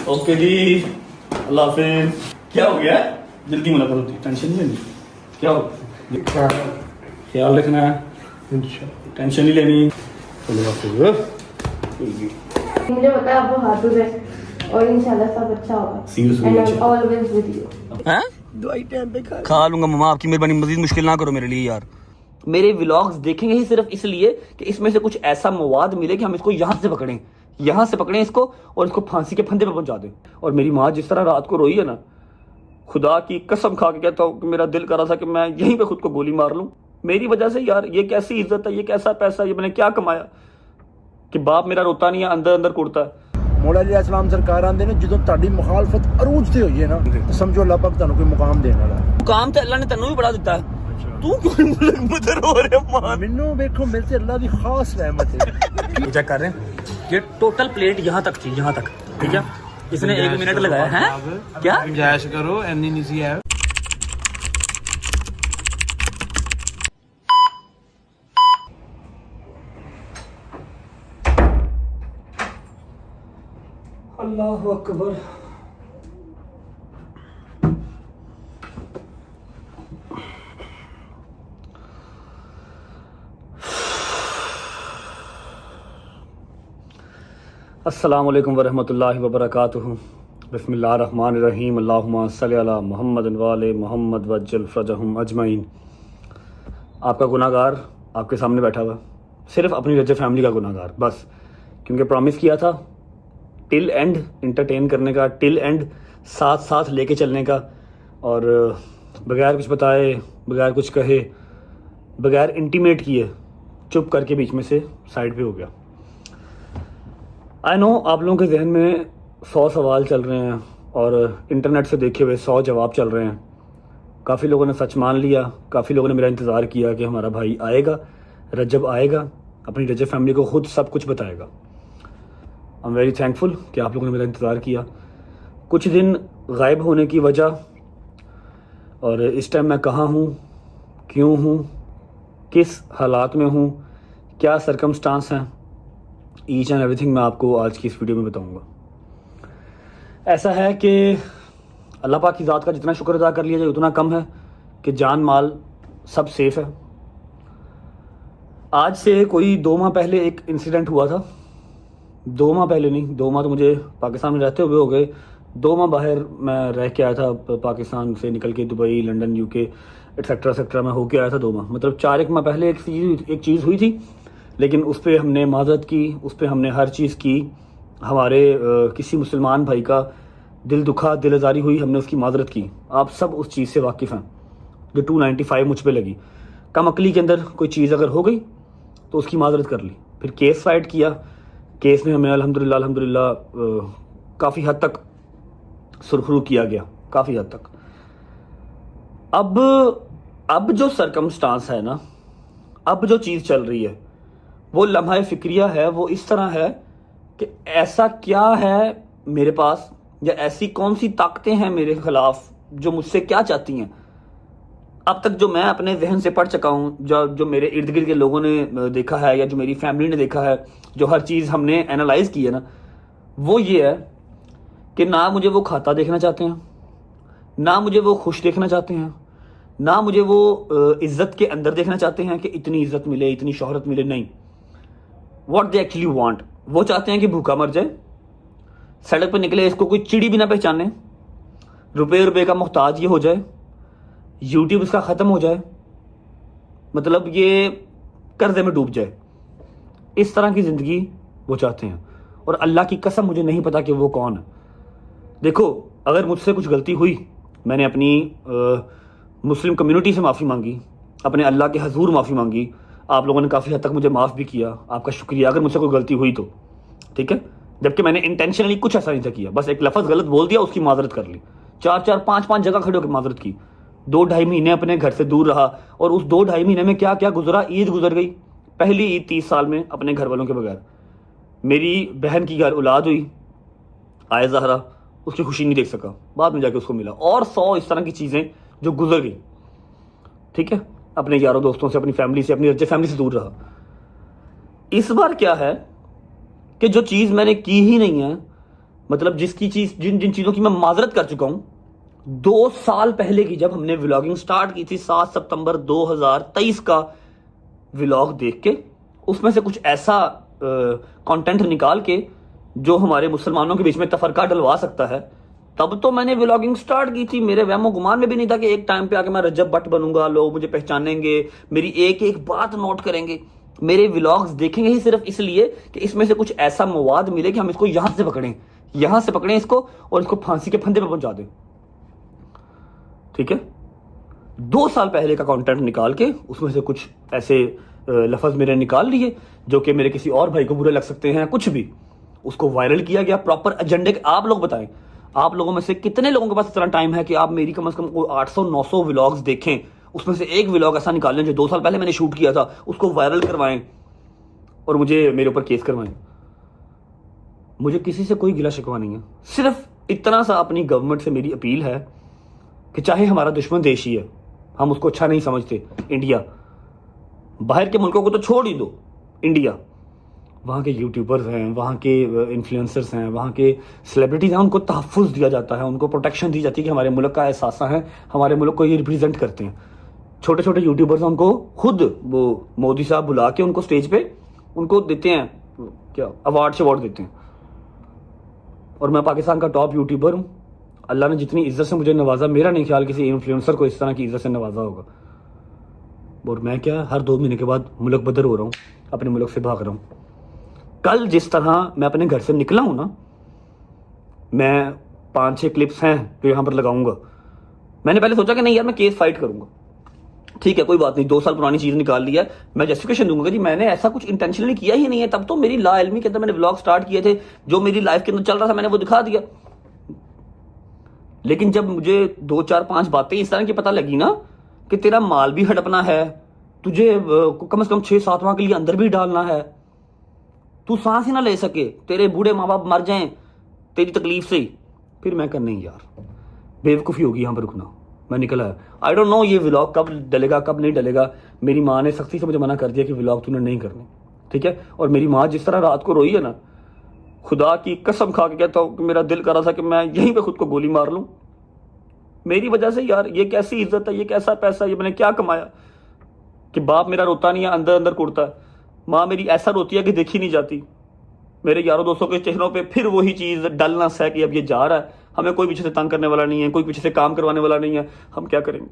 Okay जी, अल्लाह हाफिज। क्या हो गया? जल्दी मुलाकात होती, टेंशन नहीं लेनी। क्या हो? ख्याल रखना है, टेंशन नहीं लेनी। चलो हाफिज। मुझे पता है आप बहादुर है और इंशाल्लाह सब अच्छा होगा। See you soon, And I'm इंशाल्लाह। always with you। हैं? दवाई टाइम पे खा लूंगा मामा, आपकी मेहरबानी, मजीद मुश्किल ना करो मेरे लिए यार। मेरे व्लॉग्स देखेंगे ही सिर्फ इसलिए कि इसमें से कुछ ऐसा मवाद मिले कि हम इसको यहाँ से पकड़ें, यहाँ से पकड़ें इसको और इसको फांसी के फंदे पे पहुंचा दें। और मेरी माँ जिस तरह रात को रोई है ना, खुदा की कसम खा के कहता हूँ कि मेरा दिल कर रहा था कि मैं यहीं पे खुद को गोली मार लूं। मेरी वजह से यार, ये कैसी इज्जत है, ये कैसा पैसा, ये मैंने क्या कमाया कि बाप मेरा रोता नहीं है, अंदर अंदर कुड़ता है। मौला अली सलाम सरकार आंदे ने ਜਦੋਂ ਤੁਹਾਡੀ ਮੁਖਾਲਫਤ ਅਰੂਜ ਤੇ ਹੋਈ ਹੈ ਨਾ ਤੇ ਸਮਝੋ ਅੱਲਾਹ ਪਾਕ ਤੁਹਾਨੂੰ ਕੋਈ ਮੁਕਾਮ ਦੇਣ ਵਾਲਾ ਹੈ। मुकाम तो अल्लाह ने तेनू भी बड़ा दिता है। तू क्यों मुझे रो रहे मान? ਮੈਨੂੰ ਵੇਖੋ ਮੇਰੇ ਤੇ ਅੱਲਾਹ ਦੀ ਖਾਸ ਰਹਿਮਤ है। ये चेक कर रहे हैं, ये टोटल प्लेट यहाँ तक थी, यहाँ तक, ठीक है। इसने 1 मिनट लगाया है। क्या गुंजाइश करो, एनी नहीं सी है। अल्लाह अकबर। अस्सलाम वालेकुम वरहमतुल्लाहि वबरकातुहू। बिस्मिल्लाहिर्रहमानिर्रहीम। अल्लाहुम्मा सल्लि अला मुहम्मद व आले मुहम्मद वज्जल फरजहुम अजमईन। आपका गुनाहगार आपके सामने बैठा हुआ, सिर्फ अपनी रज्जे फैमिली का गुनाहगार बस, क्योंकि प्रॉमिस किया था टिल एंड इंटरटेन करने का, टिल एंड साथ साथ लेके चलने का, और बगैर कुछ बताए, बगैर कुछ कहे, बगैर इंटीमेट किए चुप करके बीच में से साइड पे हो गया। आई नो आप लोगों के जहन में 100 सवाल चल रहे हैं और इंटरनेट से देखे हुए 100 जवाब चल रहे हैं। काफ़ी लोगों ने सच मान लिया, काफ़ी लोगों ने मेरा इंतज़ार किया कि हमारा भाई आएगा, रजब आएगा, अपनी रजब फैमिली को खुद सब कुछ बताएगा। आई एम वेरी थैंकफुल कि आप लोगों ने मेरा इंतज़ार किया। कुछ दिन गायब होने की वजह और इस टाइम मैं कहाँ हूँ, क्यों हूँ, किस हालात में हूँ, क्या सरकमस्टांस हैं, ईच एंड एवरीथिंग मैं आपको आज की इस वीडियो में बताऊँगा। ऐसा है कि अल्लाह पाक की ज़ात का जितना शुक्र अदा कर लिया जाए उतना कम है कि जान माल सब सेफ़ है। आज से कोई 2 माह पहले एक इंसिडेंट हुआ था। 2 माह पहले नहीं, 2 माह तो मुझे पाकिस्तान में रहते हुए हो गए। 2 माह बाहर मैं रह के आया था, पाकिस्तान से निकल के Dubai, London, UK etcetera etcetera मैं होके आया था 2 माह। मतलब 4-1 माह पहले एक चीज़ हुई थी, लेकिन उस पर हमने माज़रत की, उस पर हमने हर चीज़ की। हमारे किसी मुसलमान भाई का दिल दुखा, दिल आज़ारी हुई, हमने उसकी माज़रत की। आप सब उस चीज़ से वाकिफ़ हैं जो 295 मुझ पे लगी। कम अकली के अंदर कोई चीज़ अगर हो गई तो उसकी माज़रत कर ली। फिर केस फाइट किया, केस में हमें अल्हम्दुलिल्लाह काफ़ी हद तक सुरखरू किया गया, काफ़ी हद तक। अब जो सरकमस्टांस है ना, अब जो चीज़ चल रही है वो लम्हा फ़िक्रिया है। वो इस तरह है कि ऐसा क्या है मेरे पास, या ऐसी कौन सी ताकतें हैं मेरे ख़िलाफ़ जो मुझसे क्या चाहती हैं। अब तक जो मैं अपने जहन से पढ़ चुका हूँ, जो मेरे इर्द गिर्द के लोगों ने देखा है या जो मेरी फैमिली ने देखा है, जो हर चीज़ हमने एनालाइज की है ना, वो ये है कि ना मुझे वो खाता देखना चाहते हैं, ना मुझे वो खुश देखना चाहते हैं, ना मुझे वो इज़्ज़त के अंदर देखना चाहते हैं कि इतनी इज़्ज़त मिले, इतनी शोहरत मिले। नहीं, व्हाट दे एक्चुअली वांट, वो चाहते हैं कि भूखा मर जाए, सड़क पर निकले इसको कोई चिड़ी भी ना पहचाने, रुपए का मोहताज ये हो जाए, यूट्यूब इसका ख़त्म हो जाए, मतलब ये कर्जे में डूब जाए। इस तरह की ज़िंदगी वो चाहते हैं। और अल्लाह की कसम मुझे नहीं पता कि वो कौन है। देखो, अगर मुझसे कुछ गलती हुई, मैंने अपनी मुस्लिम कम्युनिटी से माफ़ी मांगी, अपने अल्लाह के हजूर माफ़ी मांगी, आप लोगों ने काफ़ी हद तक मुझे माफ़ भी किया, आपका शुक्रिया अगर मुझसे कोई गलती हुई तो, ठीक है। जबकि मैंने इंटेंशनली कुछ ऐसा नहीं था किया, बस एक लफ्ज़ गलत बोल दिया, उसकी माजरत कर ली। 4-4, 5-5 जगह खड़े होकर माजरत की। 2-2.5 महीने अपने घर से दूर रहा, और उस 2-2.5 महीने में क्या क्या गुजरा। ईद गुजर गई, पहली ईद 30 साल में अपने घर वालों के बगैर। मेरी बहन की घर औलाद हुई, आए ज़हरा, उसकी खुशी नहीं देख सका, बाद में जाके उसको मिला। और 100 इस तरह की चीज़ें जो गुजर गई, ठीक है। अपने यारों दोस्तों से, अपनी फैमिली से, अपनी रज्जे फैमिली से दूर रहा। इस बार क्या है कि जो चीज़ मैंने की ही नहीं है, मतलब जिसकी चीज जिन जिन चीजों की मैं माजरत कर चुका हूं, 2 साल पहले की जब हमने व्लॉगिंग स्टार्ट की थी 7 सितंबर 2023 का व्लॉग देख के उसमें से कुछ ऐसा कंटेंट निकाल के जो हमारे मुसलमानों के बीच में तफरका डलवा सकता है, तब तो मैंने व्लॉगिंग स्टार्ट की थी। मेरे वहमो गुमान में भी नहीं था कि एक टाइम पे आके मैं रजब भट्ट बनूंगा, लोग मुझे पहचानेंगे, मेरी एक एक बात नोट करेंगे, मेरे व्लॉग्स देखेंगे ही सिर्फ इसलिए कि इसमें से कुछ ऐसा मवाद मिले कि हम इसको यहां से पकड़ें इसको और इसको फांसी के फंदे पे पहुंचा दें। ठीक है, 2 साल पहले का कंटेंट निकाल के उसमें से कुछ ऐसे लफ्ज मेरे निकाल लिए जो कि मेरे किसी और भाई को बुरे लग सकते हैं, कुछ भी, उसको वायरल किया गया प्रॉपर एजेंडे के। आप लोग बताएं, आप लोगों में से कितने लोगों के पास इतना टाइम है कि आप मेरी कम से कम 800-900 व्लॉग्स देखें, उसमें से एक व्लॉग ऐसा निकालें जो 2 साल पहले मैंने शूट किया था, उसको वायरल करवाएं और मुझे मेरे ऊपर केस करवाएं। मुझे किसी से कोई गिला शिकवा नहीं है, सिर्फ इतना सा अपनी गवर्नमेंट से मेरी अपील है कि चाहे हमारा दुश्मन देश ही है, हम उसको अच्छा नहीं समझते, इंडिया, बाहर के मुल्कों को तो छोड़ ही दो, इंडिया, वहाँ के यूट्यूबर्स हैं, वहाँ के इन्फ्लुएंसर्स हैं, वहाँ के सेलिब्रिटीज़ हैं, उनको तहफ़्फ़ुज़ दिया जाता है, उनको प्रोटेक्शन दी जाती है कि हमारे मुल्क का एहसास है, हमारे मुल्क को ये रिप्रेजेंट करते हैं। छोटे छोटे यूट्यूबर्स हैं, उनको खुद वो मोदी साहब बुला के उनको स्टेज पे उनको देते हैं, क्या अवार्ड देते हैं। और मैं पाकिस्तान का टॉप यूट्यूबर हूँ, अल्लाह ने जितनी इज्जत से मुझे नवाजा, मेरा नहीं ख्याल किसी इन्फ्लुएंसर को इस तरह की इज्जत से नवाजा होगा। और मैं क्या हर 2 महीने के बाद मुल्क बदर हो रहा हूँ, अपने मुल्क से भाग रहा हूँ। कल जिस तरह मैं अपने घर से निकला हूं ना, मैं 5-6 क्लिप्स हैं जो यहां पर लगाऊंगा। मैंने पहले सोचा कि नहीं यार मैं केस फाइट करूंगा, ठीक है कोई बात नहीं, 2 साल पुरानी चीज निकाल ली है, मैं जस्टिफिकेशन दूंगा कि जी मैंने ऐसा कुछ इंटेंशनली किया ही नहीं है। तब तो मेरी लाइल्मी के अंदर मैंने व्लॉग स्टार्ट किए थे, जो मेरी लाइफ के अंदर चल रहा था मैंने वो दिखा दिया। लेकिन जब मुझे 2, 4, 5 बातें इस तरह की पता लगी ना कि तेरा माल भी हड़पना है, तुझे कम से कम 6-7 माह के लिए अंदर भी डालना है, तू सांस ही ना ले सके, तेरे बूढ़े माँ बाप मर जाएं तेरी तकलीफ से ही, फिर मैं कर नहीं यार, बेवकूफ़ी होगी यहाँ पर रुकना। मैं निकला है, आई डोंट नो ये व्लॉग कब डलेगा कब नहीं डलेगा। मेरी माँ ने सख्ती से मुझे मना कर दिया कि व्लॉग तूने नहीं करने, ठीक है। और मेरी माँ जिस तरह रात को रोई है ना, खुदा की कसम खा के कहता हूँ कि मेरा दिल कर रहा था कि मैं यहीं पे खुद को गोली मार लूँ, मेरी वजह से। यार ये कैसी इज्जत है, ये कैसा पैसा, ये मैंने क्या कमाया कि बाप मेरा रोता नहीं है, अंदर अंदर कुड़ता है, माँ मेरी ऐसा रोती है कि देखी नहीं जाती। मेरे यारों दोस्तों के चेहरों पे फिर वही चीज़ डलनेस है कि अब ये जा रहा है, हमें कोई पीछे से तंग करने वाला नहीं है, कोई पीछे से काम करवाने वाला नहीं है, हम क्या करेंगे।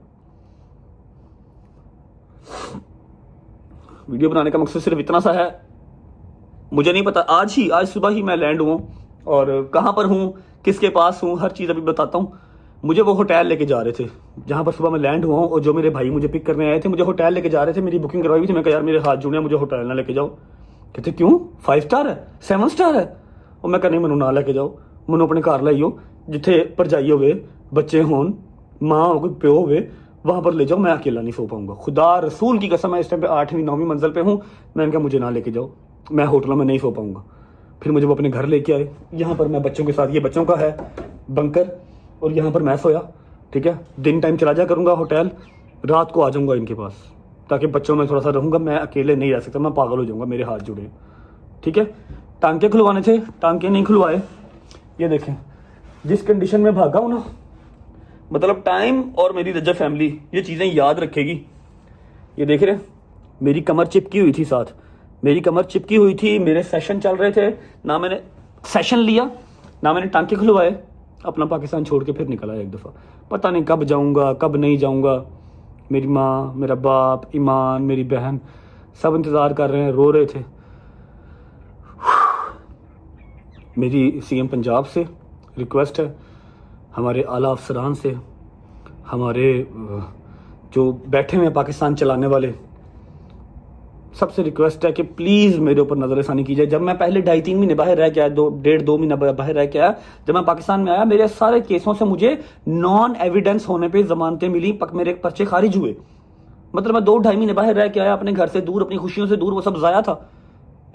वीडियो बनाने का मकसद सिर्फ इतना सा है, मुझे नहीं पता, आज सुबह ही मैं लैंड हुआ और कहाँ पर हूँ, किसके पास हूँ, हर चीज़ अभी बताता हूँ। मुझे वो होटल लेके जा रहे थे जहाँ पर सुबह मैं लैंड हुआ हूँ, और जो मेरे भाई मुझे पिक करने आए थे मुझे होटल लेके जा रहे थे, मेरी बुकिंग करवाई हुई थी। मैं कहा यार मेरे हाथ जुड़े, मुझे होटल ना लेके जाओ। कहते क्यों, 5 स्टार है, 7 स्टार है। और मैं कहा नहीं, मैनू ना लेके जाओ, मैनू अपने घर लाइयो, जिथे भरजाई होवे, बच्चे होन, माँ हो, कोई प्यो होवे, वहाँ पर ले जाओ, मैं अकेला नहीं सो पाऊंगा। खुदा रसूल की कसम, मैं इस टाइम पे 8वीं 9वीं मंजिल पे हूँ। मैंने कहा मुझे ना लेके जाओ, मैं होटलों में नहीं सो पाऊंगा। फिर मुझे वो अपने घर लेके आए, यहाँ पर मैं बच्चों के साथ, ये बच्चों का है बंकर, और यहाँ पर मैं सोया, ठीक है। दिन टाइम चला जा करूँगा होटल, रात को आ जाऊँगा इनके पास, ताकि बच्चों में थोड़ा सा रहूँगा। मैं अकेले नहीं रह सकता, मैं पागल हो जाऊँगा, मेरे हाथ जुड़े, ठीक है। टांके खुलवाने थे, टांके नहीं खुलवाए। ये देखें जिस कंडीशन में भागा हूँ ना, मतलब टाइम और मेरी रजब फैमिली ये चीज़ें याद रखेगी। ये देख रहे, मेरी कमर चिपकी हुई थी, साथ मेरी कमर चिपकी हुई थी, मेरे सेशन चल रहे थे, ना मैंने सेशन लिया ना मैंने टांके खुलवाए, अपना पाकिस्तान छोड़ के फिर निकला एक दफ़ा। पता नहीं कब जाऊंगा कब नहीं जाऊंगा। मेरी माँ, मेरा बाप, ईमान, मेरी बहन सब इंतज़ार कर रहे हैं, रो रहे थे। मेरी सीएम पंजाब से रिक्वेस्ट है, हमारे आला अफसरान से, हमारे जो बैठे हुए हैं पाकिस्तान चलाने वाले, सबसे रिक्वेस्ट है कि प्लीज़ मेरे ऊपर नज़रसानी की जाए। जब मैं पहले 2.5-3 महीने बाहर रह के आया, 1.5-2 महीना बाहर रह के आया, जब मैं पाकिस्तान में आया, मेरे सारे केसों से मुझे नॉन एविडेंस होने पे ज़मानतें मिली, मेरे पर्चे खारिज हुए। मतलब मैं 2-2.5 महीने बाहर रह के आया, अपने घर से दूर, अपनी खुशियों से दूर, वो सब ज़ाया था।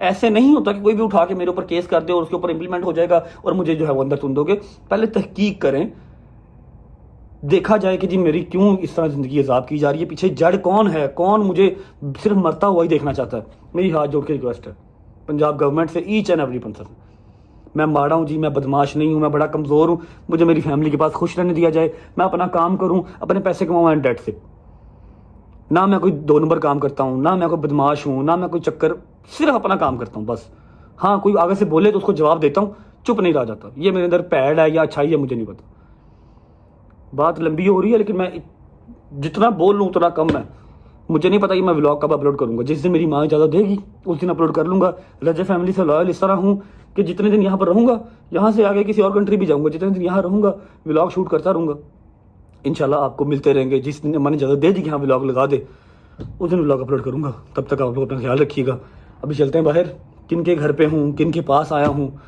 ऐसे नहीं होता कि कोई भी उठा के मेरे ऊपर केस कर दे और उसके ऊपर इम्प्लीमेंट हो जाएगा और मुझे जो है वो अंदर तुम दोगे। पहले तहकीक करें, देखा जाए कि जी मेरी क्यों इस तरह ज़िंदगी अजाब की जा रही है, पीछे जड़ कौन है, कौन मुझे सिर्फ मरता हुआ ही देखना चाहता है। मेरी हाथ जोड़ के रिक्वेस्ट है पंजाब गवर्नमेंट से, ईच एंड एवरी पर्सन, मैं माड़ा हूँ जी, मैं बदमाश नहीं हूँ, मैं बड़ा कमज़ोर हूँ, मुझे मेरी फैमिली के पास खुश रहने दिया जाए, मैं अपना काम करूँ, अपने पैसे कमाऊँ एंड डेट से। ना मैं कोई 2 नंबर काम करता हूँ, ना मैं कोई बदमाश हूँ, ना मैं कोई चक्कर, सिर्फ अपना काम करता हूँ बस। हाँ, कोई आगे से बोले तो उसको जवाब देता हूँ, चुप नहीं रह जाता। ये मेरे अंदर पैड है या अच्छाई है, मुझे नहीं पता। बात लंबी हो रही है लेकिन मैं जितना बोल लूँ उतना कम है। मुझे नहीं पता कि मैं व्लॉग कब अपलोड करूँगा। जिस दिन मेरी माँ इजाज़त देगी उस दिन अपलोड कर लूँगा। रजा फैमिली से लॉयल इस तरह हूँ कि जितने दिन यहाँ पर रहूँगा, यहाँ से आगे किसी और कंट्री भी जाऊँगा, जितने दिन यहाँ रहूँगा व्लॉग शूट करता रहूँगा। इंशाल्लाह आपको मिलते रहेंगे। जिस दिन मैंने इजाज़त दे दी कि हाँ व्लॉग लगा दे, उस दिन व्लॉग अपलोड करूँगा। तब तक आप लोग अपना ख्याल रखिएगा। अभी चलते हैं बाहर, किन के घर पे हूँ, किन के पास आया हूँ,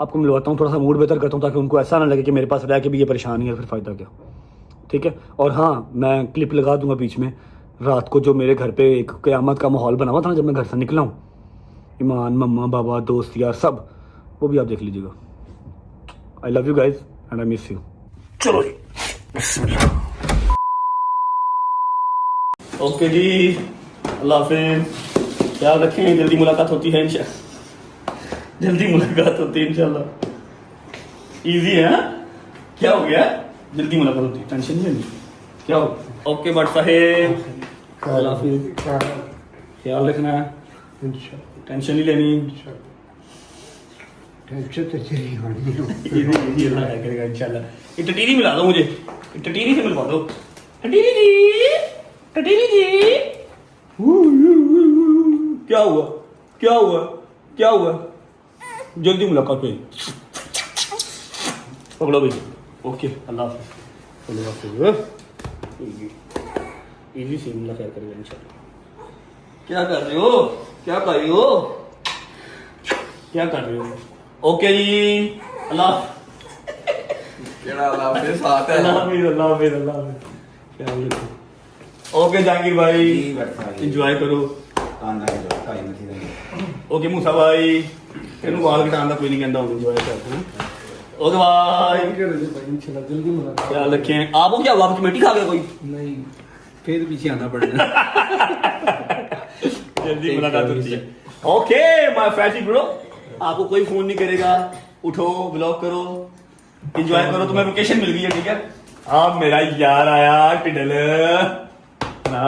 आपको मिलवाता हूँ, थोड़ा सा मूड बेहतर करता हूँ ताकि उनको ऐसा ना लगे कि मेरे पास रह के भी ये परेशानी है, फिर फ़ायदा क्या। ठीक है। और हाँ, मैं क्लिप लगा दूंगा बीच में, रात को जो मेरे घर पे एक क़यामत का माहौल बना हुआ था ना जब मैं घर से निकला हूँ, ईमान, मम्मा, बाबा, दोस्त यार सब, वो भी आप देख लीजिएगा। I love you guys and I miss you. चलो जी, ओके जी, अल्लाह हाफिज़, ख्याल रखें, जल्दी मुलाकात होती है इंशाल्लाह, जल्दी मुलाकात होती है इंशाल्लाह। इजी है हाँ? क्या हो गया? जल्दी मुलाकात होती है, टेंशन नहीं लेनी। क्या हो? ओके बट साहेब, अल्लाह हाफिज़, ख्याल रखना, टेंशन नहीं लेनी। टेंशन तो चली होनी है। इजी अल्लाह खैर करेगा इंशाल्लाह। ये टटीरी मिला दो मुझे, ये टटीरी से मिलवा दो। टटीरी जी, टटीरी जी, क्या हुआ? क्या हुआ? क्या हुआ? जल्दी मुलाकात हुई। पकड़ो भाई। ओके, अल्लाह हाफिज़, अल्लाह हाफिज़। इजी से अल्लाह खैर करेगा इंशाल्लाह। क्या कर रहे हो? क्या कर रही हो? क्या कर रहे हो? ओके जी, अल्लाह अल्लाह मेरे साथ है। अल्लाह हाफिज़, अल्लाह हाफिज़, अल्लाह हाफिज़। ख्याल रखो। ओके जहांगीर भाई, इंजॉय करो। ओके मूसा भाई, तेन वाल कटाने का कोई नहीं कहता, इंजॉय करते। ओके भाई, जल्दी मुलाकात। ख्याल रखें। आपको क्या हुआ? कमेटी खा गया कोई? नहीं, फिर पीछे आना पड़ेगा। जल्दी मुलाकात होती है। ओके माय फैटी ब्रो, आपको कोई फोन नहीं करेगा, उठो, ब्लॉग करो, एंजॉय करो। तुम्हें लोकेशन मिल गई है, ठीक है। आप मेरा यार आया टिडल ना,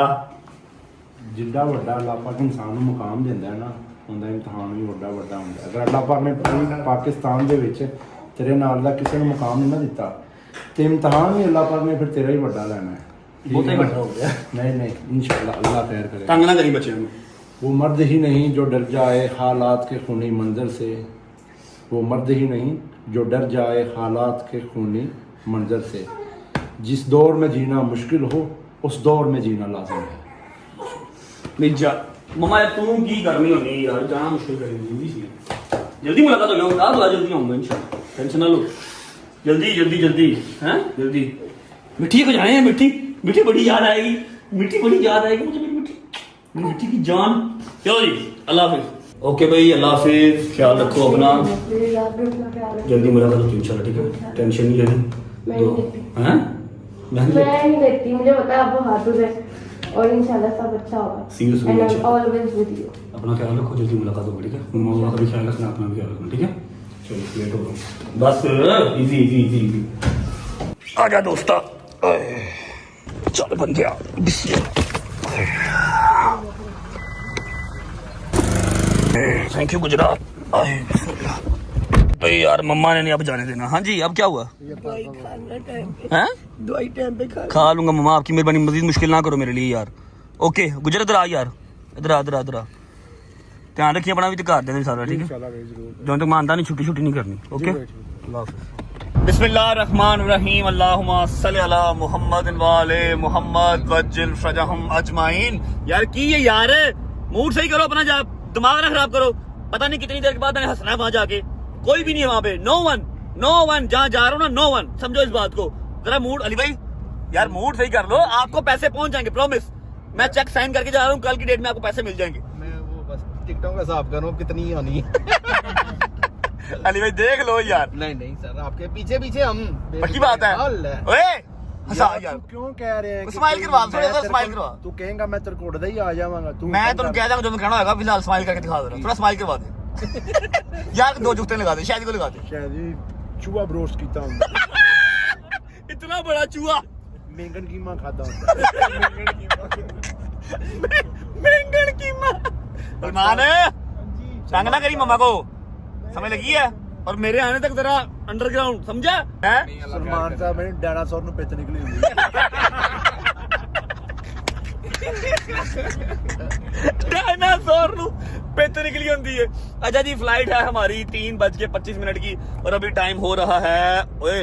जिड्डा ਵੱਡਾ ਅੱਲਾਹ ਪਾਕ ਇਨਸਾਨ ਨੂੰ ਮੁਕਾਮ ਦਿੰਦਾ ਹੈ ਨਾ, ਉਹਦਾ ਇਮਤਿਹਾਨ ਵੀ ਵੱਡਾ ਵੱਡਾ ਹੁੰਦਾ ਹੈ। ਅਗਰ ਅੱਲਾਹ ਪਾਕ ਨੇ ਪਾਕਿਸਤਾਨ ਦੇ ਵਿੱਚ ਤੇਰੇ ਨਾਲ ਦਾ ਕਿਸੇ ਨੂੰ ਮੁਕਾਮ ਨਹੀਂ ਨਾ ਦਿੱਤਾ ਤੇ ਇਮਤਿਹਾਨ ਵੀ ਅੱਲਾਹ ਪਾਕ ਨੇ ਫਿਰ ਤੇਰਾ ਹੀ ਵੱਡਾ ਲੈਣਾ ਹੈ। ਬਹੁਤਾ ਹੀ ਵੱਡਾ ਹੋ ਗਿਆ। नहीं नहीं इंशाल्लाह अल्लाह खैर करे। तंग ना करी बच्चे में। वो मर्द ही नहीं जो डर जाए हालात के खूनी मंजर से, वो मर्द ही नहीं जो डर जाए हालात के खूनी मंजर से। जिस दौर में जीना मुश्किल हो उस दौर में जीना लाजिम है। नहीं जा मम्मा तू की करनी होनी यार, जाना मुश्किल करेगी जल्दी से। जल्दी मुलाकात हो गया, आ जल्दी आऊंगा इंशाल्लाह, टेंशन ना लो। जल्दी जल्दी जल्दी हैं, जल्दी। मिट्टी को जाए, मिट्टी मिट्टी बड़ी याद आएगी, मिट्टी बड़ी याद आएगी मुझे, मेरी मिट्टी, मेरी मिट्टी की जान। चलो जी, अल्लाह हाफिज़। ओके भाई, अल्लाह हाफिज़, ख्याल रखो अपना, प्लीज आप भी अपना ख्याल रखें। जल्दी मुलाकात होती है इंशाल्लाह, ठीक है। टेंशन नहीं लेनी। मैं नहीं लेती। हैं? मैं नहीं मैं नहीं लेती, मुझे पता है आप हाथों से, और इंशाल्लाह सब अच्छा होगा। See you soon, and I इंशाल्लाह। Always with you. अपना ख्याल रखो, जल्दी मुलाकात होगी, ठीक है। मम्मा का भी ख्याल रखना, अपना भी ख्याल रखना, ठीक है। चलो लेट हो गया बस, इजी इजी इजी इजी। आजा दोस्ता, चल बन गया। Thank you Gujarat. भाई यार मम्मा ने नहीं अब जाने देना। हाँ जी, अब क्या हुआ? हैं? दवाई टाइम पे खा लूंगा मम्मा, आपकी मेहरबानी, मजीद मुश्किल ना करो मेरे लिए यार। ओके गुजर, इधर आ यार, इधर आ, इधर आ, इधर आ। ध्यान रखिए अपना भी, तो कर देना सारा, ठीक है। जब तक मानता नहीं, छुट्टी छुट्टी नहीं करनी। ओके, बिस्मिल्लाहिर्रहमानिर्रहीम, अल्लाहुम्मा सल्ली अला मुहम्मद व आले मुहम्मद वज्जिल फरजहुम अजमाइन। यार की ये यार, मूड सही करो अपना, जा दिमाग ना खराब करो। पता नहीं कितनी देर के बाद मैंने हंसना है वहां जाके, कोई भी नहीं है वहां पे, नो वन, जहां जा रहा हूँ ना, नो वन, समझो इस बात को जरा। मूड अली भाई यार, मूड सही कर लो, आपको पैसे पहुंच जाएंगे, प्रॉमिस। मैं चेक साइन करके जा रहा हूँ, कल की डेट में आपको पैसे मिल जाएंगे। मैं वो बस टिकटों का हिसाब करूँ कितनी आनी है। अली भाई देख लो यार, नहीं सर, आपके पीछे पीछे हम। पक्की बात है। ओए हंसा यार, तू क्यों कह रहे हैं? स्माइल करवा, थोड़ा सा स्माइल करवा। तू कहेगा मैं तेरे को उड़दा ही आ जावांगा। तू मैं तुम कह दूंगा जो मैं कहना होगा, फिलहाल स्माइल करके दिखा दे रहा, थोड़ा स्माइल करवा दे। यार 2 जूते लगा दे, शायद को लगा दे। शायद ही चूहा ब्रोस्ट कीता हुंदा, इतना बड़ा चूहा मेंगन कीमा खादा हुंदा। बैंगन कीमा। सलमान तंग ना करी मम्मा को, समझ लगी है? और मेरे आने तक जरा अंडरग्राउंड समझा है? सलमान साहब मैंने डायनासोर नु पित निकली हुंदी। डायनासोर नु पित निकली होती है। अच्छा जी, फ्लाइट है हमारी 3:25 की और अभी टाइम हो रहा है ओए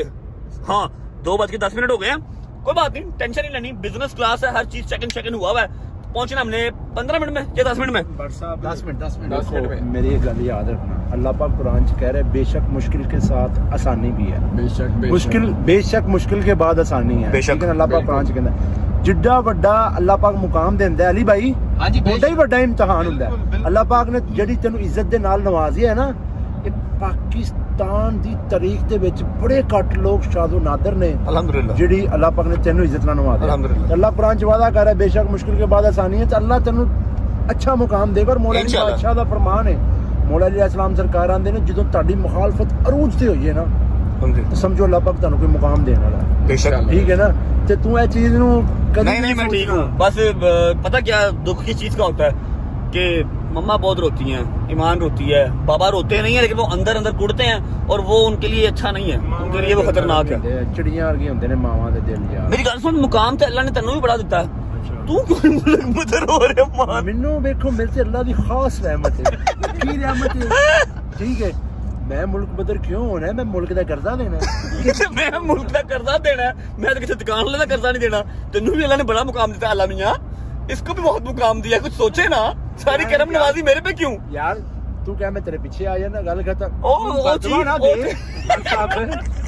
हाँ 2:10 हो गए हैं। कोई बात नहीं, टेंशन नहीं लेनी, बिजनेस क्लास है, हर चीज चेक हुआ है। पहुंचना हमने 15 मिनट में या 10 मिनट में। 10 मिनट में। मेरी एक गल याद रखना, अल्लाह पाक कुरान च कह रहे बेशक मुश्किल के साथ आसानी भी है। बेशक मुश्किल के बाद आसानी है। बेशक। लेकिन अल्लाह पाक कुरान च कहंदा जिड्डा वड्डा अल्लाह पाक मुकाम देंदा है अली भाई, ओडा ही वड्डा इम्तिहान हुंदा है। अल्लाह पाक ने ਜਿਹੜੀ ਤੈਨੂੰ ਇੱਜ਼ਤ ਦੇ ਨਾਲ ਨਵਾਜ਼ੀ ਹੈ ਨਾ, ਇਹ ਪਾਕਿਸਤਾਨ ਦੀ ਤਾਰੀਖ ਦੇ ਵਿੱਚ ਬੜੇ ਘੱਟ ਲੋਕ ਸ਼ਾਦੋ ਨਾਦਰ ਨੇ अल्हम्दुलिल्लाह। ਜਿਹੜੀ ਅੱਲਾਹ ਪਾਕ ਨੇ ਤੈਨੂੰ ਇੱਜ਼ਤ ਨਾਲ ਨਵਾਜ਼ਿਆ। अल्हम्दुलिल्लाह। अल्लाह कुरान च वादा कर रहा है बेशक मुश्किल के बाद आसानी है, तो अल्लाह तेनू अच्छा मुकाम देगा। और मौला अली इंशाअल्लाह। बादशाह दा फरमान है, मौला अली अलैहिस्सलाम सरकार आंदे ने ਜਦੋਂ ਤੁਹਾਡੀ मुखालफत अरूज ਤੇ ਹੋਈ ਹੈ ਨਾ, तो समझो अल्लाह पाक ਤੁਹਾਨੂੰ कोई मुकाम देने वाला है। बेशक। ठीक है ना? ਤੇ ਤੂੰ ਇਹ ਚੀਜ਼ ਨੂੰ ਕਦੀ नहीं मैं ठीक हूँ। बस पता क्या दुख की चीज का होता है कि मम्मा बहुत रोती हैं, ईमान रोती है, बाबा रोते नहीं है, लेकिन वो अंदर अंदर कुड़ते हैं और वो उनके लिए अच्छा नहीं है, उनके लिए वो खतरनाक है। ਚਿੜੀਆਂ ਵਰਗੇ ਹੁੰਦੇ ਨੇ ਮਾਵਾਂ ਦੇ ਦਿਲ ਯਾਰ। मेरी गल सुन, मुकाम तो अल्लाह ने तेनू भी बड़ा दिता है, तू क्यों मुल्क मुदर हो रहा मान? ਮੈਨੂੰ ਵੇਖੋ ਮੇਰੇ ਤੇ ਅੱਲਾਹ ਦੀ ਖਾਸ ਰਹਿਮਤ ਹੈ। ਕੀ ਰਹਿਮਤ ਹੈ? ठीक है, मैं मुल्क बदर क्यों होना है? मैं मुल्क का कर्जा देना है। मैं मुल्क का कर्जा देना है, मैं तो किसी दुकान वाले का कर्जा नहीं देना। तेनू भी अल्लाह ने बड़ा मुकाम दिया अल्लाह मियां, इसको भी बहुत मुकाम दिया, कुछ सोचे ना। सारी करम नवाजी मेरे पे क्यों? यार तू क्या मैं तेरे पीछे आ जाना, गल खत्म। ਉਹ ਚੀਜ਼ ना दे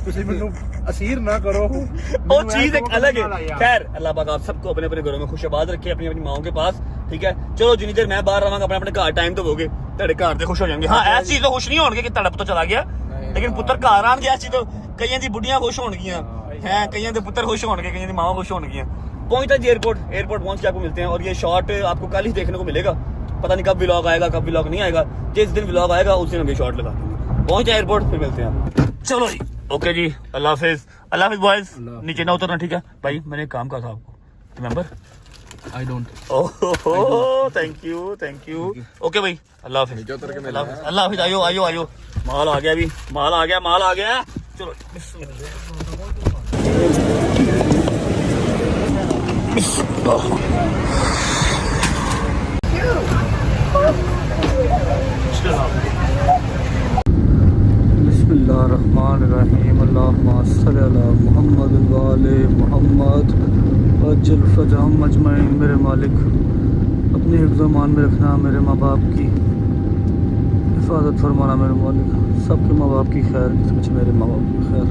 ਤੁਸੀਂ ਮੈਨੂੰ असीर ना करो। वो चीज एक अलग है। खैर अल्लाह पाक आप सबको अपने अपने घरों में खुशआबाद रखे, अपनी अपनी माओं के पास। ठीक है, चलो जितनी देर मैं बाहर रहांगा अपने अपने घर टाइम तो दोगे, तेरे घर से खुश हो जाएंगे। हाँ ऐसी चीज तो खुश नहीं होंगे कि तेरा पुत्र चला गया, लेकिन पुत्र घर आन गया चीज तो कईयां दी बुढ़ियां खुश होणगियां हैं, कईयां दे पुत्र खुश होणगे, कईयां दी मावां खुश होणगियां। पहुंचता जी एयरपोर्ट पहुंच के आपको मिलते हैं। और ये शॉट आपको कल ही देखने को मिलेगा, पता नहीं कब व्लॉग आएगा कब व्लॉग नहीं आएगा। जिस दिन व्लॉग आएगा उस दिन हम ये शॉट लगा देंगे। पहुंच जाए एयरपोर्ट, फिर मिलते हैं। चलो जी, ओके जी, अल्लाह हाफिज। अल्लाह हाफिज बॉयज, नीचे ना उतरना ठीक है भाई, मैंने एक काम कहा था आपको, remember? I don't. Oh thank you okay भाई, अल्लाह हाफिज। अल्लाह हाफिज। आयो आयो आयो, माल आ गया, अभी माल आ गया। चलो बिस्मिल्लाहिर्रहमानिर्रहीम, अल्लाहुम्मा सल्ली अला मुहम्मद व आले मुहम्मद वज्जल फजहम अजमईन। मेरे मालिक अपने हिफ्ज़-ओ-मान में रखना, मेरे माँ बाप की हिफाजत फरमाना मेरे मालिक, सबके माँ बाप की खैर, इसमें मेरे माँ बाप की खैर।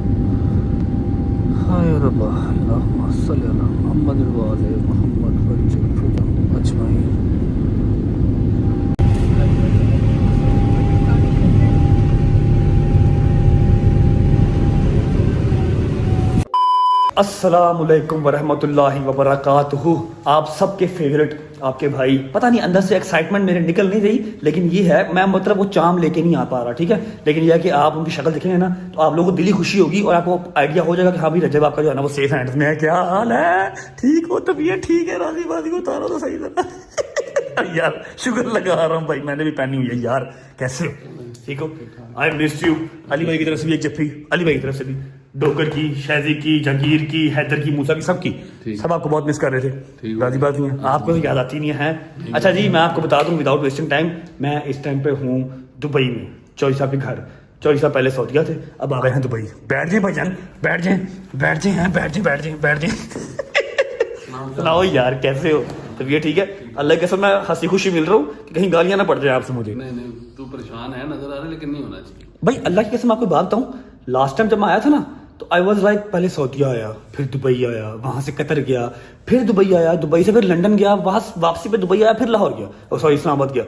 हाय रब्बा, अल्लाहुम्मा सल्ली अला मुहम्मद व आले मुहम्मद वज्जल फजहम अजमईन। अस्सलामुअलैकुम वरहमतुल्लाहि वबरकातुहू। आप सबके फेवरेट आपके भाई, पता नहीं अंदर से एक्साइटमेंट मेरे निकल नहीं रही, लेकिन ये है मैं मतलब वो चाम लेके नहीं आ पा रहा। ठीक है, लेकिन यह है कि आप उनकी शक्ल देखेंगे ना तो आप लोगों को दिली खुशी होगी और आपको आइडिया हो जाएगा कि हाँ भाई रजब आपका जो है ना वो सेफ हैंड्स में है। क्या हाल है? ठीक हो? तबीयत ठीक है? राजी बाजी को उतारो तो सही था। यार शुक्र लगा रहा हूँ भाई, मैंने भी पहनी हुई है यार। कैसे हो? ठीक हो? I miss you. अली भाई की तरफ से भी एक जफ्फी, अली भाई की तरफ से भी, डोगर की, शहजी की, जहांगीर की, हैदर की, मूसा की, सबकी, सब आपको बहुत मिस कर रहे थे। राजी बात नहीं है, आपको तो याद आती नहीं है। अच्छा जी, मैं आपको बता दूं विदाउट वेस्टिंग टाइम, मैं इस टाइम पे हूँ दुबई में, चौधरी साहब के घर। चौधरी साहब पहले सऊदीया थे, अब आ गए हैं दुबई। बैठ जाए भाईजान, बैठ जाए। सुनाओ यार, कैसे हो? तबीयत ठीक है? अल्लाह के सब मैं हंसी खुशी मिल रहा हूँ कि कहीं गालियां ना पड़ जाए आपसे मुझे। नहीं तू परेशान है नजर आ रहा है, लेकिन नहीं होना चाहिए भाई। अल्लाह की कसम आपको बात बताऊं, लास्ट टाइम जब मैं आया था ना तो आई वॉज लाइक, पहले सऊदीया आया, फिर दुबई आया, वहां से कतर गया, फिर दुबई आया, दुबई से फिर लंदन गया, वहां वापसी पे दुबई आया, फिर लाहौर गया, सॉरी इस्लामाबाद गया।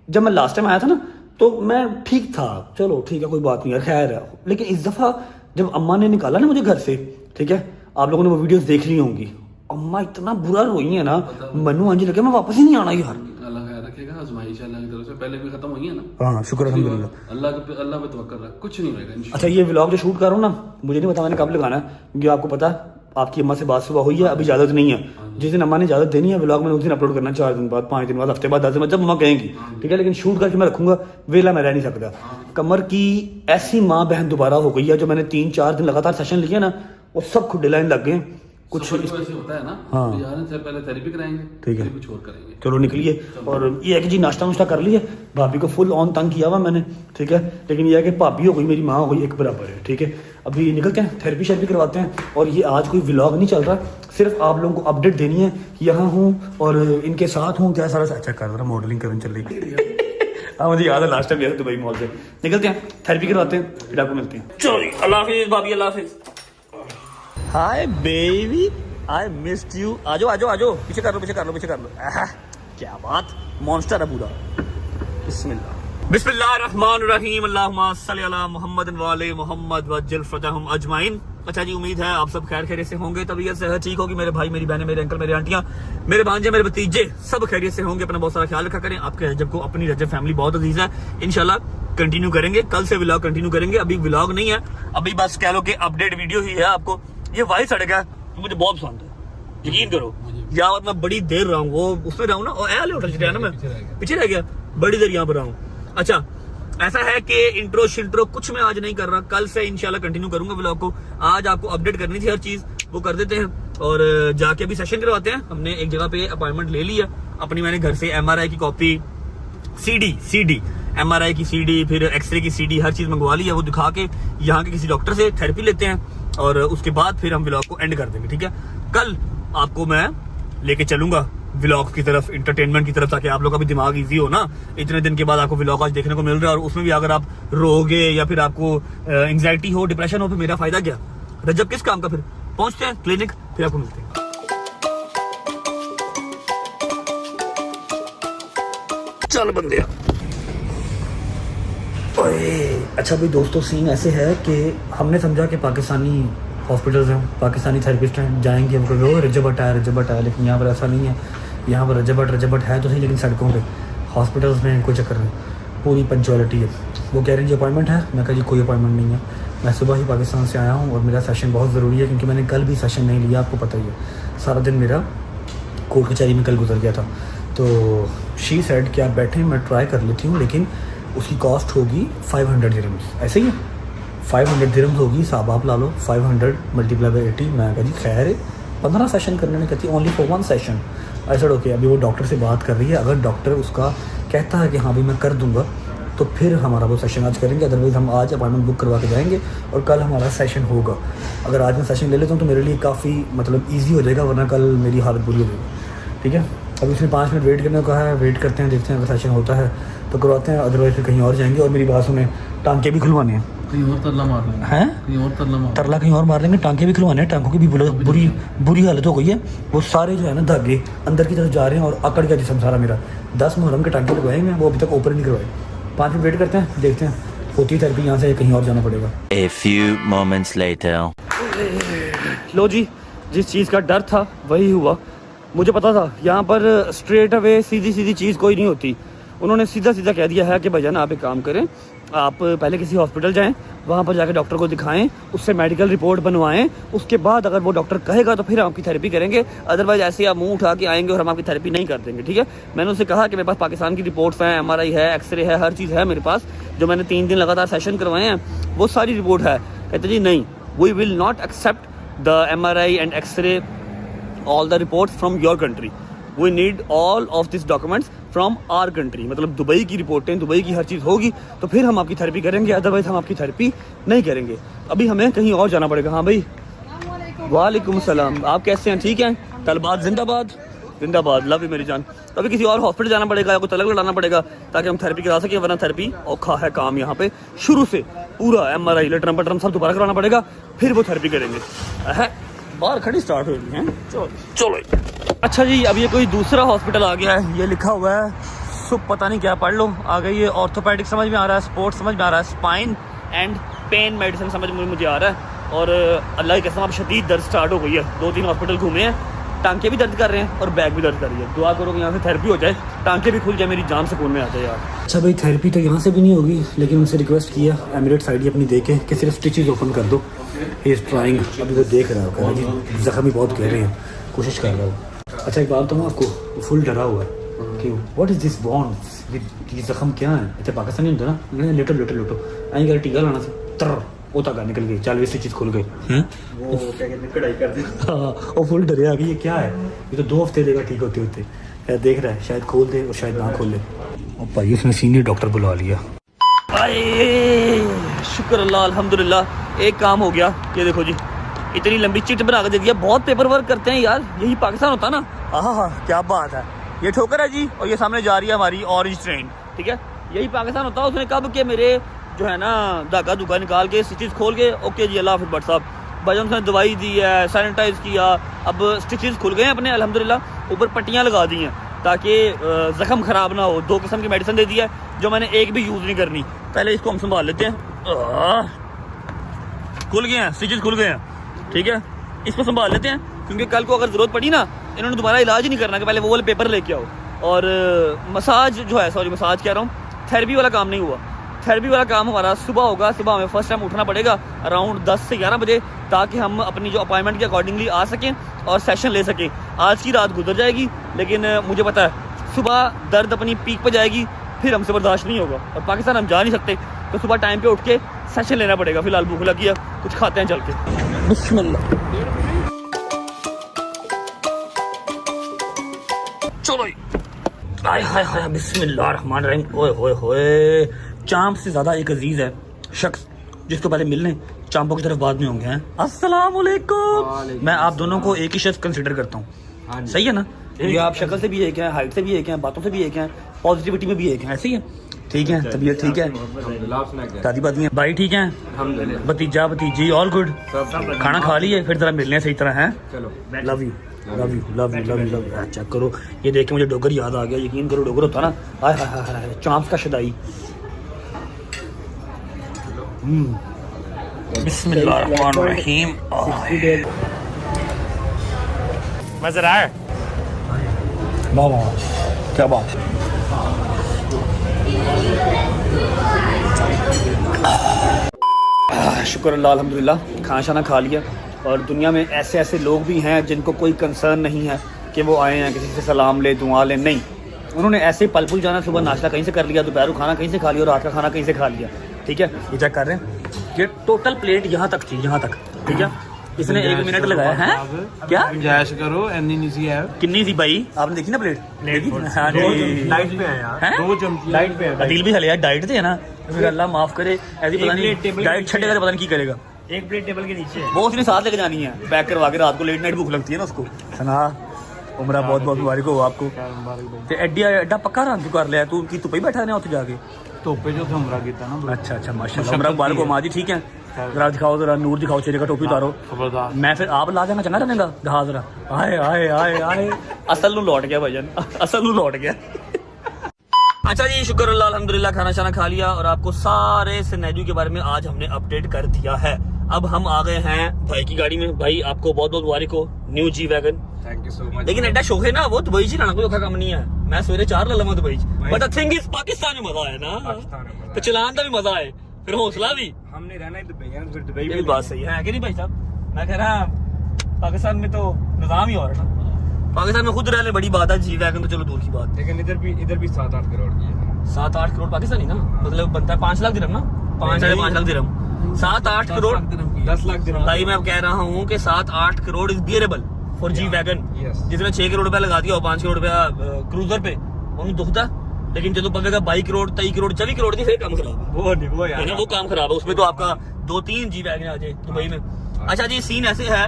जब मैं लास्ट टाइम आया था ना तो मैं ठीक था, चलो ठीक है कोई बात नहीं है, खैर है। लेकिन इस दफा जब अम्मा ने निकाला ना मुझे घर से, ठीक है, आप लोगों ने वो वीडियोस देख ली होंगी, अम्मा इतना बुरा रोई है ना, मनु अंज लगे मैं वापस ही नहीं आना यार। अल्लाह खैर रखेगा, आजमाइश अल्लाह की तरफ से पहले भी खत्म हुई है ना। हाँ शुक्र अल्हम्दुलिल्लाह। अल्लाह पे तवक्कल रख, कुछ नहीं होएगा इंशाल्लाह। अच्छा ये व्लॉग जो शूट कर रहा हूँ ना, मुझे नहीं पता मैंने कब लगाना है, क्योंकि आपको पता है आपकी अम्मा से बात सुबह हुई है, अभी इजाज़त नहीं है। जिस दिन अम्मा ने इजाज़त देनी है व्लॉग मैंने उस दिन अपलोड करना है, 4 दिन बाद, 5 दिन बाद, हफ्ते बाद, 10 दिन बाद, जब अम्मा कहेंगी, ठीक है। लेकिन शूट करके मैं रखूंगा, वेला मैं रह नहीं सकता। कमर की ऐसी माँ बहन दोबारा हो गई है, जो मैंने 3-4 दिन लगातार सेशन लिए ना, वो सब खुद लाइन लग गए कुछ ऐसे होता है ना। हाँ। जाने से पहले थेरेपी कराएंगे, ठीक है, फिर कुछ और करेंगे। चलो निकलिए। और ये है कि जी नाश्ता नुश्ता कर लिया, भाभी को फुल ऑन तंग किया हुआ मैंने, ठीक है। लेकिन ये है कि भाभी हो गई मेरी माँ हो गई, एक बराबर है, ठीक है। अभी निकलते हैं, थेरेपी शेरेपी करवाते हैं। और ये आज कोई व्लॉग नहीं चल रहा, सिर्फ आप लोगों को अपडेट देनी है, यहाँ हूँ और इनके साथ हूँ, क्या सारा अच्छा कर रहा, मॉडलिंग करने चल रही। हाँ मुझे याद है लास्ट टाइम गया था दुबई मॉल से। निकलते हैं, थेरेपी करवाते हैं, फिर आपको मिलते हैं। चलो जी, अल्लाह हाफिज़ भाभी, अल्लाह हाफिज़। Hi baby, I missed you. आजो आजो आजो, पीछे कर लो, पीछे कर लो, पीछे कर लो। क्या बात, मॉन्स्टर है पूरा। बिस्मिल्लाह बिस्मिल्लाहिर्रहमानिर्रहीम, अल्लाहुम्मा सल्ली अला मुहम्मद व आले मुहम्मद वज्जिल फतहम अजमाइन। अच्छा जी, उम्मीद है आप सब खैर खैरियत से होंगे, तबीयत सेहत ठीक होगी। मेरे भाई, मेरी बहनें, मेरे अंकल, मेरे आंटियां, मेरे भांजे, मेरे भतीजे सब खैरियत से होंगे। अपना बहुत सारा ख्याल रखा करें। आपके रजब को, अपनी रजब फैमिली बहुत अजीज है। इंशाल्लाह कंटिन्यू करेंगे, कल से व्लॉग कंटिन्यू करेंगे। अभी व्लॉग नहीं है, अभी बस कह लो कि अपडेट वीडियो ही है। आपको ये वाइट सड़क है, मुझे बहुत पसंद है, यकीन करो यार। मैं बड़ी देर रहा हूँ, वो उसमें रहा हूँ ना, और होटल ना, मैं पीछे रह गया, बड़ी देर यहाँ पर रहा हूँ। अच्छा ऐसा है कि इंट्रो शिंट्रो कुछ मैं आज नहीं कर रहा, कल से इंशाल्लाह कंटिन्यू करूंगा व्लॉग को। आज आपको अपडेट करनी थी हर चीज, वो कर देते हैं। और जाके अभी सेशन करवाते हैं। हमने एक जगह पे अपॉइंटमेंट ले लिया अपनी, मैंने घर से MRI की कॉपी, CD MRI की CD, फिर एक्सरे की CD, हर चीज मंगवा ली है। वो दिखा के यहाँ के किसी डॉक्टर से थेरेपी लेते हैं, और उसके बाद फिर हम व्लॉग को एंड कर देंगे, ठीक है। कल आपको मैं लेके चलूंगा व्लॉग की तरफ, इंटरटेनमेंट की तरफ, ताकि आप लोग का भी दिमाग इजी हो ना। इतने दिन के बाद आपको व्लॉग आज देखने को मिल रहा है, और उसमें भी अगर आप रोगे या फिर आपको एंजाइटी हो, डिप्रेशन हो, फिर मेरा फायदा क्या, रजब किस काम का। फिर पहुंचते हैं क्लिनिक, फिर आपको मिलते हैं। चल बंदे। अच्छा भाई दोस्तों, सीन ऐसे है कि हमने समझा कि पाकिस्तानी हॉस्पिटल्स हैं, पाकिस्तानी थेरेपिस्ट हैं, जाएंगे वो कहेंगे रजब हट आया, लेकिन यहाँ पर ऐसा नहीं है। यहाँ पर रजब हट है तो सही, लेकिन सड़कों पे, हॉस्पिटल्स में कोई चक्कर नहीं, पूरी पंचुअलिटी है। वो कह रहे हैं जी अपॉइंटमेंट है, मैं कहा जी कोई अपॉइंटमेंट नहीं है, मैं सुबह ही पाकिस्तान से आया हूँ और मेरा सेशन बहुत ज़रूरी है, क्योंकि मैंने कल भी सेशन नहीं लिया, आपको पता ही है, सारा दिन मेरा कोर्ट कचहरी में कल गुजर गया था। तो शी सेड कि आप बैठे, मैं ट्राई कर लेती हूँ, लेकिन उसकी कॉस्ट होगी 500 दिरहम्स, ऐसे ही है 500 दिरहम्स होगी, साहब आप ला लो 500 मल्टीप्लाई बाई 80। मैं कहा जी खैर 15 सेशन करने में, कहती ओनली फॉर 1 सेशन। ऐसा ओके, अभी वो डॉक्टर से बात कर रही है, अगर डॉक्टर उसका कहता है कि हाँ भाई मैं कर दूंगा, तो फिर हमारा वो सेशन आज करेंगे, अदरवाइज़ हम आज अपॉइंटमेंट बुक करवा के जाएंगे और कल हमारा सेशन होगा। अगर आज मैं सेशन ले लेता हूँ तो मेरे लिए काफ़ी मतलब ईजी हो जाएगा, वरना कल मेरी हालत बुरी हो जाएगी, ठीक है। अभी उसने 5 मिनट वेट करने को कहा है, वेट करते हैं, देखते हैं अगर सेशन होता है तो करवाते हैं, अदरवाइज फिर कहीं और जाएंगे। और मेरी बात सुने, टांके भी खुलवाने हैं, कहीं और तरला मार लेंगे, हैं कहीं और तरला कहीं और मार लेंगे, टांके भी खुलवाने हैं, टांकों की भी बुरी हालत हो गई है। वो सारे जो है ना धागे अंदर की तरफ जा रहे हैं और अकड़ गया जिसम सारा मेरा। 10 मुहर्रम के टांके लगवाए हैं, वो अभी तक ऊपर नहीं करवाए। 5 मिनट वेट करते हैं, देखते हैं होती थेरेपी, यहाँ से कहीं और जाना पड़ेगा। A few moments later. लो जी, जिस चीज़ का डर था वही हुआ। मुझे पता था यहाँ पर स्ट्रेट अवे सीधी चीज़ कोई नहीं होती। उन्होंने सीधा कह दिया है कि भैया आप एक काम करें, आप पहले किसी हॉस्पिटल जाएं, वहाँ पर जाकर डॉक्टर को दिखाएं, उससे मेडिकल रिपोर्ट बनवाएं, उसके बाद अगर वो डॉक्टर कहेगा तो फिर आपकी थेरेपी करेंगे, अदरवाइज ऐसे आप मुंह उठा के आएंगे और हम आपकी थेरेपी नहीं कर देंगे, ठीक है। मैंने उससे कहा कि मेरे पास पाकिस्तान की रिपोर्ट्स हैं, MRI है, एक्सरे है, हर चीज़ है मेरे पास, जो मैंने 3 दिन लगातार सेशन करवाए हैं वो सारी रिपोर्ट है। कहते जी नहीं, we will not accept the MRI and x-ray all the reports from your country, we need all of these documents from our country। मतलब दुबई की रिपोर्टें, दुबई की हर चीज़ होगी तो फिर हम आपकी थेरेपी करेंगे, अदरवाइज हम आपकी थेरेपी नहीं करेंगे। अभी हमें कहीं और जाना पड़ेगा। हाँ भाई, वालेकुम सलाम, आप कैसे हैं? ठीक हैं? तलबात जिंदाबाद, जिंदाबाद, लव यू मेरी जान। तो अभी किसी और हॉस्पिटल जाना पड़ेगा या कोई तलब लड़ाना पड़ेगा ताकि हम थेरेपी करा सकें, वरना थेरेपी औखा है काम यहाँ पे, शुरू से पूरा MRI लेटरम पटरम सब दोबारा कराना पड़ेगा, फिर वो थेरेपी करेंगे। बाहर खड़ी स्टार्ट हो रही है, चलो। अच्छा जी, अब ये कोई दूसरा हॉस्पिटल आ गया है, ये लिखा हुआ है पता नहीं क्या, पढ़ लो। आ गई ये ऑर्थोपेडिक समझ में आ रहा है, स्पोर्ट्स समझ में आ रहा है, स्पाइन एंड पेन मेडिसिन समझ में मुझे आ रहा है। और अल्लाह की कसम अब शदीद दर्द स्टार्ट हो गई है। 2-3 हॉस्पिटल घूमे हैं, टांके भी दर्द कर रहे हैं और बैक भी दर्द कर रही है। दुआ करो कि यहाँ से थेरेपी हो जाए, टांके भी खुल जाए, मेरी जान सुकून में आ जाए यार। अच्छा भाई, थेरेपी तो यहाँ से भी नहीं होगी, लेकिन उनसे रिक्वेस्ट किया एमिरेट्स आईडी अपनी दे के कि सिर्फ स्टिचेस ओपन कर दो। ही इज़ ट्राइंग, अभी वो देख रहा है जी, जख्म भी बहुत कह रहे हैं, कोशिश कर रहा हूँ। अच्छा एक बात बताऊँ आपको, फुल डरा हुआ है कि व्हाट इज़ दिस बॉन्ड, ये जख्म क्या है? इतने पाकिस्तानी होता ना, मैंने लेटो लेटो लेटो आई कर टीका लाना से तर वो तक निकल गई, 40 स्टिचेस खुल गए हैं। वो क्या कहते हैं, कढ़ाई कर दी। हाँ, वो फुल डरे आ गई, ये क्या है, ये तो 2 हफ्ते देगा ठीक होते होते। देख रहा है शायद खोल दे और शायद ना खोल दे। और भाई उसने सीनियर डॉक्टर बुला लिया। आए शुक्र अल्लाह अल्हम्दुलिल्लाह, एक काम हो गया। ये देखो जी, इतनी लंबी चिट बना के दे दिया। बहुत पेपर वर्क करते हैं यार, यही पाकिस्तान होता ना। हाँ क्या बात है। ये ठोकर है जी, और ये सामने जा रही है हमारी ऑरेंज ट्रेन, ठीक है, यही पाकिस्तान होता है। उसने कब के मेरे जो है ना धागा धुगा निकाल के स्टिचेस खोल के, ओके जी अल्लाह हाफिज़ भट्ट साहब, भाई उसने दवाई दी है, सैनिटाइज किया, अब स्टिचेस खुल गए हैं अपने अल्हम्दुलिल्लाह। ऊपर पट्टियाँ लगा दी हैं ताकि ज़ख्म ख़राब ना हो। 2 किस्म की मेडिसिन दे दी है जो मैंने एक भी यूज़ नहीं करनी। पहले इसको हम संभाल लेते हैं। खुल गए हैं, स्टिचेस खुल गए हैं, ठीक है, इसको संभाल लेते हैं, क्योंकि कल को अगर ज़रूरत पड़ी ना, इन्होंने दोबारा इलाज ही नहीं करना कि पहले वो वाले पेपर लेके आओ। और मसाज जो है, सॉरी मसाज कह रहा हूँ, थेरेपी वाला काम नहीं हुआ। थेरेपी वाला काम हमारा सुबह होगा। सुबह हमें फर्स्ट टाइम उठना पड़ेगा अराउंड 10 से 11 बजे, ताकि हम अपनी जो अपॉइंटमेंट के अकॉर्डिंगली आ सकें और सेशन ले सकें। आज की रात गुजर जाएगी, लेकिन मुझे पता है सुबह दर्द अपनी पीक पर जाएगी, फिर हमसे बर्दाश्त नहीं होगा और पाकिस्तान हम जा नहीं सकते। तो सुबह टाइम पे उठ के सेशन लेना पड़ेगा। फिलहाल भूख लगी है, कुछ खाते हैं चल के। बिस्मिल्लाह, चलो हाय हाय हाय, बिस्मिल्लाह रहमान रहीम। ओए होए होए, चांप से ज़्यादा एक अजीज़ है शख्स जिसको पहले मिलने चांपों की तरफ बाद में होंगे हैं। अस्सलाम वालेकुम। मैं आप दोनों को एक ही शख्स कंसिडर करता हूँ, सही है ना? ये आप शक्ल से भी एक हैं, हाइट से भी एक हैं, बातों से भी एक हैं, पॉजिटिविटी में भी एक हैं, ऐसे ही है? ठीक है, तबीयत ठीक है, दादी बादी भाई ठीक है, भतीजा भतीजी ऑल गुड, खाना खा लिए, फिर जरा मिलने सही तरह हैं। Love you love you love you love you love you. Check करो, ये देख के मुझे डोगर याद आ गया। यकीन करो डोगर होता ना, हाय हाय हाय हाय, चांप का शदाई। बिस्मिल्लाहिर्रहमानिर्रहीम। मज़ा आ रहा है? वाह वाह, क्या बात। शुक्र अल्लाह अल्हम्दुलिल्लाह, खाना शाना खा लिया। और दुनिया में ऐसे ऐसे लोग भी हैं जिनको कोई कंसर्न नहीं है कि वो आए हैं किसी से सलाम ले, दुआ ले, नहीं। उन्होंने ऐसे ही पल पुल जाना, सुबह नाश्ता कहीं से कर लिया, दोपहर को खाना कहीं से खा लिया और रात का खाना कहीं से खा लिया, ठीक है। ये चेक कर रहे हैं, ये टोटल प्लेट यहाँ तक थी, यहाँ तक, ठीक है। इसने 1 मिनट लगाया है। क्या गुंजाइश करो, एनी नहीं सी है। कितनी थी भाई, आपने देखी ना प्लेट? हाँ जी, लाइट पे है यार, 2 चमची लाइट पे है। अदील भी हले यार, डाइट थे ना, अल्लाह माफ करे, ऐसी पता नहीं डाइट छटेगा तो पता नहीं की करेगा। 1 प्लेट टेबल के नीचे है, वो उसने साथ लेके जानी है, पैक करवा के। रात को लेट नाइट भूख लगती है ना उसको। सना उमरा बहुत बहुत मुबारक हो आपको। ते एड्डा पक्का रंग कर लिया तू, की धुप्पे बैठा रहना उत्थे जाके? धुप्पे जो उमरा कीता ना। अच्छा अच्छा, माशाल्लाह, उमरा मुबारक हो माँ जी, ठीक है। जरा दिखाओ, जरा नूर दिखाओ चेहरे का, टोपी उतारो। मैं फिर आप ला देना चंगा रहेगा। दिखा जरा, आए आए आए आए, असल नू लौट गया भाईजान, असल नू लौट गया। अच्छा जी, शुक्र अल्लाह अल्हम्दुलिल्लाह, खाना शाना खा लिया और आपको सारे सिनेरियो के बारे में आज हमने अपडेट कर दिया है। अब हम आ गए हैं भाई की गाड़ी में। भाई आपको बहुत बहुत मुबारक हो, new G wagon. Thank you so much. लेकिन एड्डा शौक है ना, वो दुबई जी लाना कोई औखा काम नहीं है। मैं सवेरे 4 ला लवा Dubai, but the thing is Pakistan में मजा है ना, तो चलान का भी मजा है, फिर हौसला भी। हमने रहना ही दुबई है, फिर दुबई ये भी बात सही है कि नहीं भाई साहब? मैं कह रहा पाकिस्तान में तो निजाम ही और है ना, पाकिस्तान में खुद रहने बड़ी बात है। जी वैगन तो चलो दूर की बात, लेकिन इधर भी 7-8 करोड़ की है। 7-8 करोड़ पाकिस्तानी ना, मतलब बनता है 5 लाख दिरहम ना, 5-5.5 लाख दिरहम। 7-8 करोड़ 10 लाख दिरहम। भाई मैं कह रहा हूँ कि 7-8 crore is bearable for G wagon. जिसने 6 करोड़ रुपया लगा दिया और 5 करोड़ रुपया क्रूजर पे, उन्हें दुखता। लेकिन जो पवेगा 22 करोड़ 23 करोड़ 24 करोड़ की, फिर काम खराब वो है ना, वो काम खराब है। उसमें तो आपका 2-3 जी वैगन आ जाए दुबई में। अच्छा जी, सीन ऐसे है,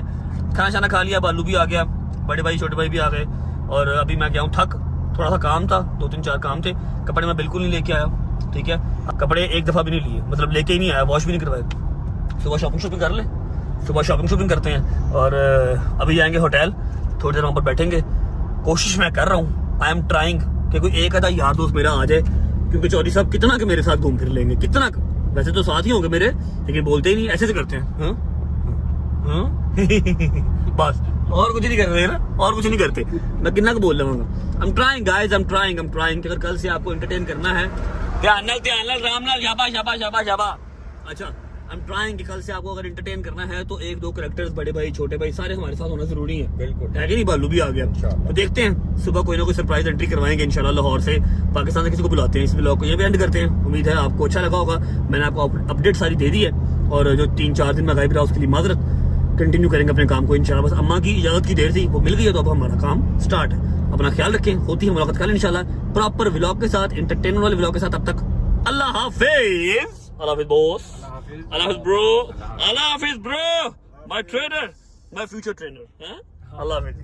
खाना शाना खा लिया, बालू भी आ गया, बड़े भाई छोटे भाई भी आ गए, और अभी मैं क्या हूँ थक, थोड़ा सा काम था, 2-3-4 काम थे। कपड़े मैं बिल्कुल नहीं लेके आया, ठीक है, कपड़े एक दफा भी नहीं लिए, मतलब लेके ही नहीं आया, वॉश भी नहीं करवाया। सुबह शॉपिंग कर ले, सुबह शॉपिंग करते हैं और अभी जाएंगे होटल, थोड़ी देर वहाँ पर बैठेंगे। कोशिश मैं कर रहा हूँ, आई एम ट्राइंग कि कोई एक आधा यार दोस्त मेरा आ जाए, क्योंकि चौधरी साहब कितना के मेरे साथ घूम फिर लेंगे, कितना, वैसे तो साथ ही होंगे मेरे, लेकिन बोलते ही नहीं, ऐसे से करते हैं। बस और कुछ नहीं कर रहे ना, और कुछ नहीं करते। मैं कितना को बोल रहा हूँ, I'm trying guys, I'm trying कि अगर कल से आपको एंटरटेन करना है, ध्यान नाल राम नाल शाबाश। अच्छा I'm trying कि कल से आपको अगर एंटरटेन करना है तो एक दो कैरेक्टर्स, बड़े भाई छोटे भाई सारे हमारे साथ होना जरूरी है। बिल्कुल है कि नहीं, बालू भी आ गया तो देखते हैं सुबह कोई ना कोई सरप्राइज एंट्री करवाएंगे इंशाल्लाह। लाहौर से पाकिस्तान से किसी को बुलाते हैं। इस व्लॉग को ये भी एंड करते हैं। उम्मीद है आपको अच्छा लगा होगा। मैंने आपको अपडेट सारी दे दी है और जो 3-4 दिन में गायब रहा उसके लिए माजरत। कंटिन्यू करेंगे अपने काम को इंशाल्लाह। बस अम्मा की इजाजत की देर थी, वो मिल गई है तो अब हमारा काम स्टार्ट है। अपना ख्याल रखें, होती है मुलाकात कल इंशाल्लाह प्रॉपर व्लॉग के साथ, एंटरटेनमेंट वाले व्लॉग के साथ। अब तक अल्लाह हाफिज। अल्लाह हाफिज बॉस, अल्लाह हाफिज ब्रो, अल्लाह हाफिज bro, my trainer, my future trainer. अल्लाह हाफिज।